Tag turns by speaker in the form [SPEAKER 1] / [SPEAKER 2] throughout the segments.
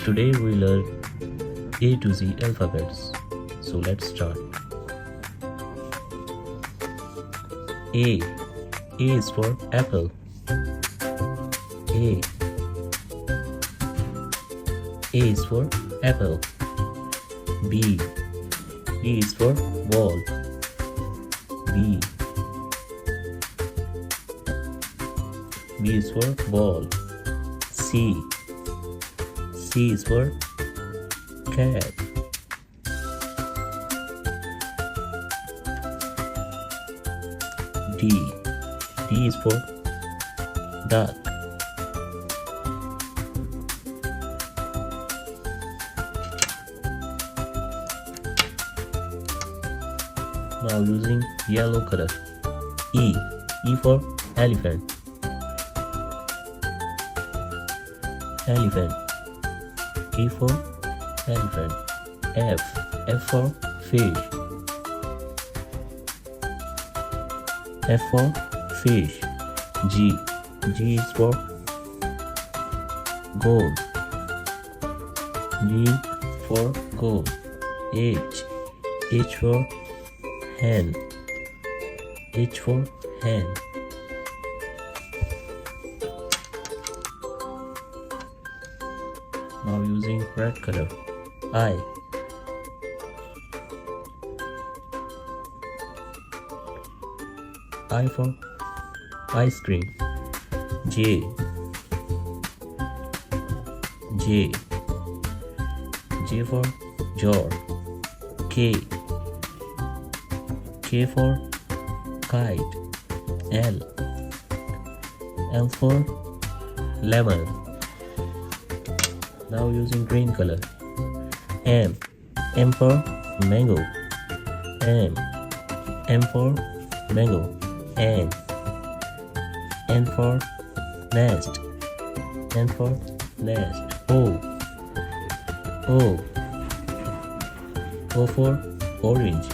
[SPEAKER 1] Today we learn A to Z alphabets. So let's start. A. A is for apple. A. A is for apple. B. B is for ball. B. B is for ball. C. C is for cat. D. D is for duck. Now using yellow color. E. E for elephant. Elephant. E for elephant. F. F for fish. F for fish. G. G is for gold. G for gold. H. H for hen. H for hen. Now using red color. I. I for ice cream. J. J. J for jar. K. K for kite. L. L for lemon. Now using green color. M. M for mango. M. M for mango. N. N for nest. N for nest. O. O. O for orange.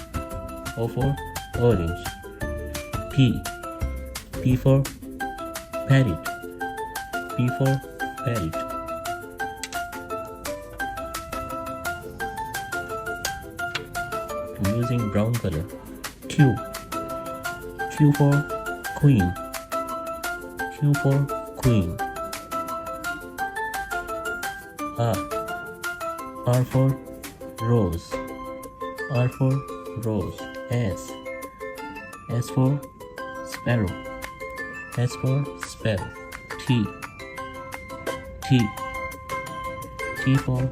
[SPEAKER 1] O for orange. P. P for parrot. P for parrot. I'm using brown color. Q. Q for queen. Q for queen. R. R for rose. R for rose. S. S for sparrow. S for sparrow. T. T. T for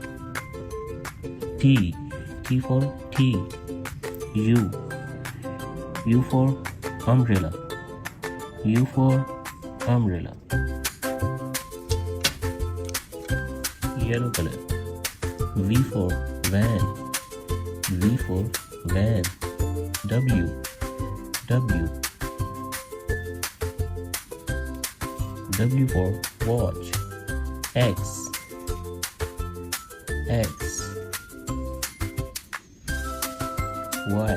[SPEAKER 1] tea. T for tea. U. U for umbrella. U for umbrella. Yellow color. V for van. V for van. W. W. W for watch. X. X. Y.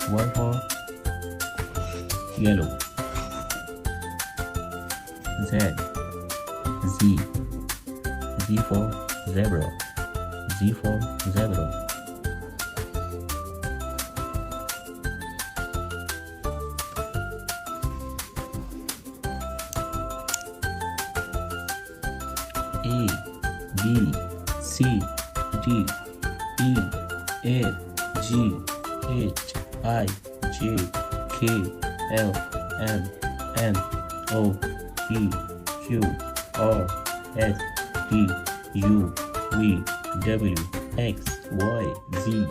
[SPEAKER 1] Y for yellow. Z. Z. Z for zebra. Z for zebra. A. B. C. D. E. F. G. H. I. J. K. L. M. N. O. P. Q. R. S. T. U. V. W. X. Y. Z.